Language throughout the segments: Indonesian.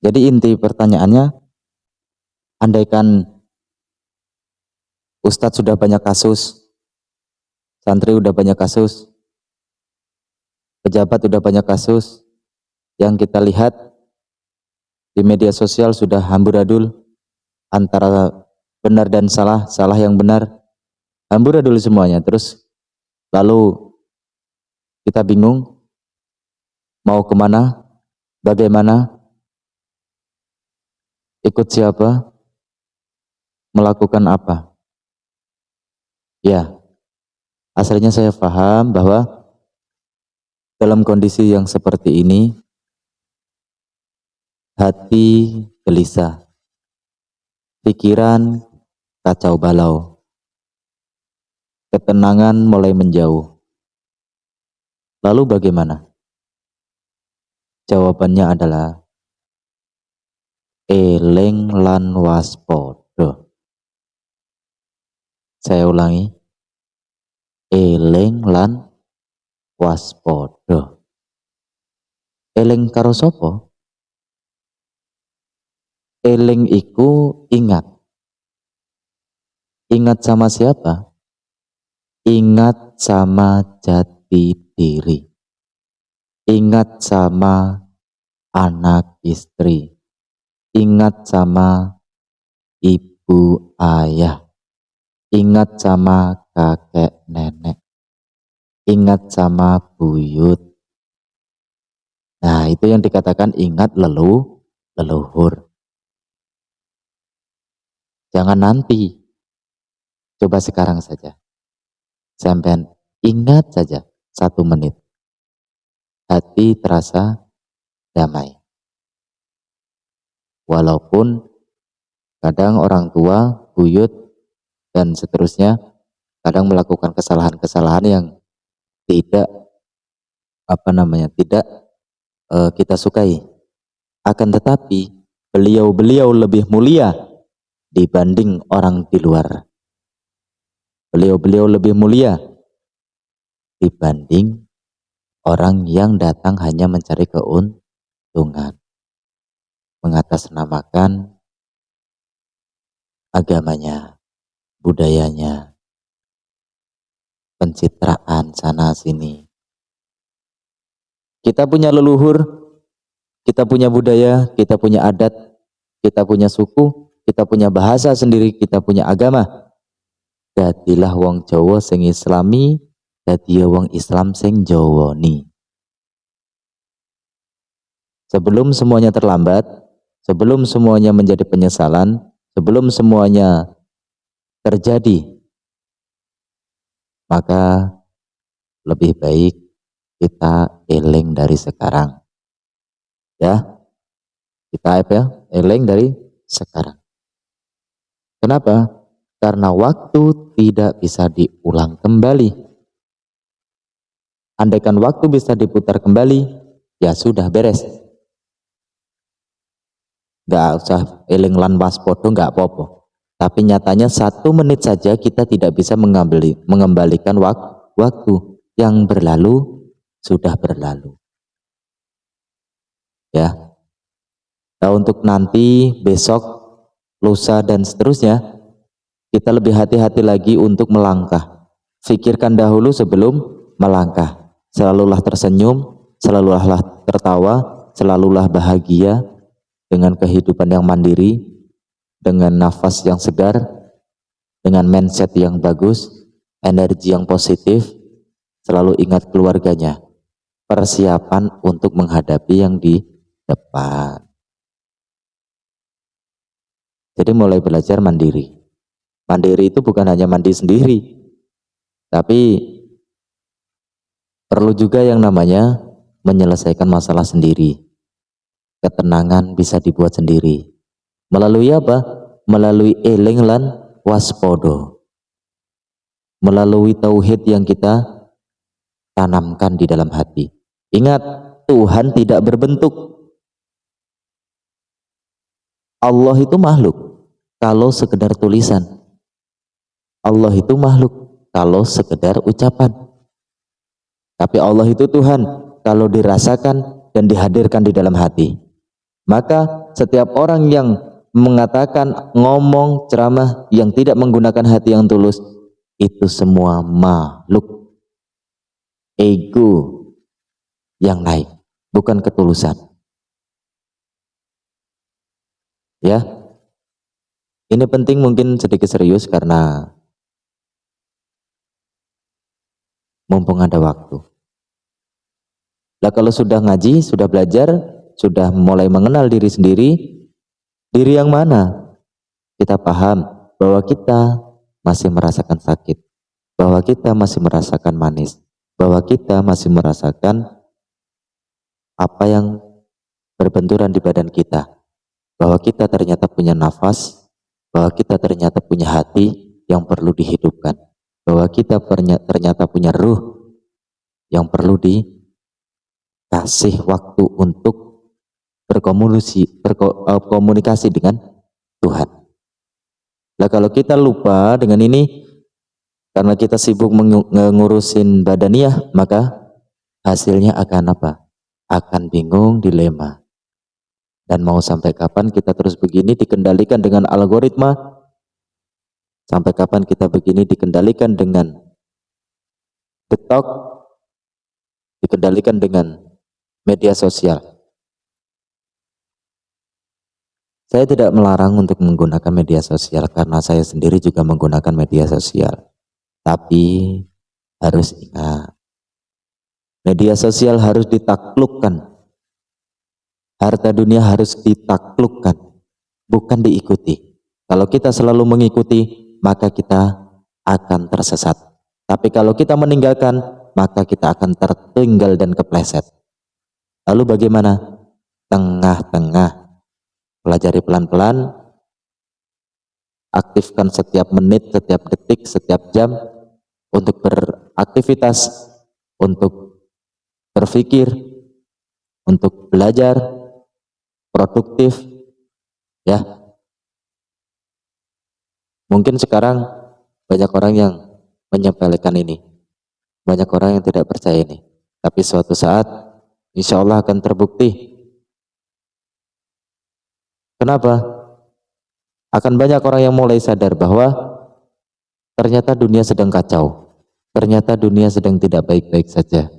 Jadi inti pertanyaannya, andaikan Ustadz sudah banyak kasus, santri udah banyak kasus, pejabat udah banyak kasus, yang kita lihat di media sosial sudah amburadul antara benar dan salah, salah yang benar, amburadul semuanya. Terus lalu kita bingung mau kemana, bagaimana, ikut siapa, melakukan apa. Ya, asalnya saya paham bahwa dalam kondisi yang seperti ini, hati gelisah, pikiran kacau balau, ketenangan mulai menjauh. Lalu bagaimana? Jawabannya adalah eling lan waspada. Saya ulangi, eling lan waspada. Eling karo sapa? Eling iku ingat. Ingat sama siapa? Ingat sama jati diri. Ingat sama anak istri. Ingat sama ibu ayah. Ingat sama kakek nenek. Ingat sama buyut. Nah, itu yang dikatakan ingat leluhur. Jangan nanti. Coba sekarang saja. Sampai ingat saja 1 menit. Hati terasa damai. Walaupun kadang orang tua, buyut, dan seterusnya kadang melakukan kesalahan-kesalahan yang tidak tidak kita sukai. Akan tetapi beliau-beliau lebih mulia dibanding orang di luar. Beliau-beliau lebih mulia dibanding orang yang datang hanya mencari keuntungan, mengatasnamakan agamanya, budayanya, pencitraan sana sini. Kita punya leluhur, kita punya budaya, kita punya adat, kita punya suku, kita punya bahasa sendiri, kita punya agama. Dadilah wong Jawa sing islami, dadiya wong Islam sing jawani. Sebelum semuanya terlambat, sebelum semuanya menjadi penyesalan, sebelum semuanya terjadi, maka lebih baik kita eling dari sekarang. Ya, kita eling dari sekarang. Kenapa? Karena waktu tidak bisa diulang kembali. Andaikan waktu bisa diputar kembali, ya sudah beres. Gak usah eling lan waspada, gak apa-apa. Tapi nyatanya 1 menit saja kita tidak bisa mengembalikan waktu yang berlalu sudah berlalu. Ya. Nah, untuk nanti, besok, lusa dan seterusnya, kita lebih hati-hati lagi untuk melangkah. Pikirkan dahulu sebelum melangkah. Selalulah tersenyum, selalulah tertawa, selalulah bahagia dengan kehidupan yang mandiri, dengan nafas yang segar, dengan mindset yang bagus, energi yang positif. Selalu ingat keluarganya. Persiapan untuk menghadapi yang di depan. Jadi mulai belajar mandiri. Mandiri itu bukan hanya mandi sendiri, tapi perlu juga yang namanya menyelesaikan masalah sendiri. Ketenangan bisa dibuat sendiri. Melalui apa? Melalui eling lan waspodo. Melalui tauhid yang kita tanamkan di dalam hati. Ingat, Tuhan tidak berbentuk. Allah itu makhluk kalau sekedar tulisan. Allah itu makhluk kalau sekedar ucapan. Tapi Allah itu Tuhan kalau dirasakan dan dihadirkan di dalam hati. Maka setiap orang yang mengatakan, ngomong, ceramah yang tidak menggunakan hati yang tulus, itu semua makhluk ego yang naik, bukan ketulusan. Ya, ini penting, mungkin sedikit serius karena mumpung ada waktu. Nah, kalau sudah ngaji, sudah belajar, sudah mulai mengenal diri sendiri, diri yang mana? Kita paham bahwa kita masih merasakan sakit, bahwa kita masih merasakan manis, bahwa kita masih merasakan apa yang berbenturan di badan kita, bahwa kita ternyata punya nafas, bahwa kita ternyata punya hati yang perlu dihidupkan, bahwa kita ternyata punya ruh yang perlu dikasih waktu untuk berkomunikasi dengan Tuhan. Nah, kalau kita lupa dengan ini karena kita sibuk ngurusin badaniah, maka hasilnya akan apa? Akan bingung, dilema. Dan mau sampai kapan kita terus begini dikendalikan dengan algoritma? Sampai kapan kita begini dikendalikan dengan TikTok, dikendalikan dengan media sosial? Saya tidak melarang untuk menggunakan media sosial karena saya sendiri juga menggunakan media sosial. Tapi harus ingat, media sosial harus ditaklukkan. Harta dunia harus ditaklukkan, bukan diikuti. Kalau kita selalu mengikuti, maka kita akan tersesat. Tapi kalau kita meninggalkan, maka kita akan tertinggal dan kepleset. Lalu bagaimana? Tengah-tengah. Pelajari pelan-pelan, aktifkan setiap menit, setiap detik, setiap jam untuk beraktivitas, untuk berpikir, untuk belajar, produktif, ya. Mungkin sekarang banyak orang yang menyepelekan ini, banyak orang yang tidak percaya ini, tapi suatu saat insya Allah akan terbukti. Kenapa? Akan banyak orang yang mulai sadar bahwa ternyata dunia sedang kacau, ternyata dunia sedang tidak baik-baik saja,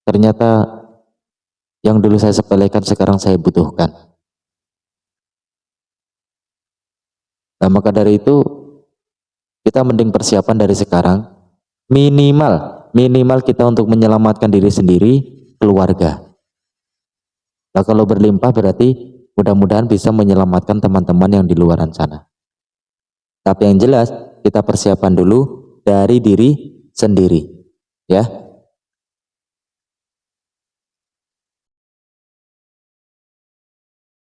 ternyata yang dulu saya sepelekan sekarang saya butuhkan. Nah, maka dari itu kita mending persiapan dari sekarang, minimal kita untuk menyelamatkan diri sendiri, keluarga. Nah, kalau berlimpah berarti mudah-mudahan bisa menyelamatkan teman-teman yang di luaran sana. Tapi yang jelas kita persiapan dulu dari diri sendiri, ya.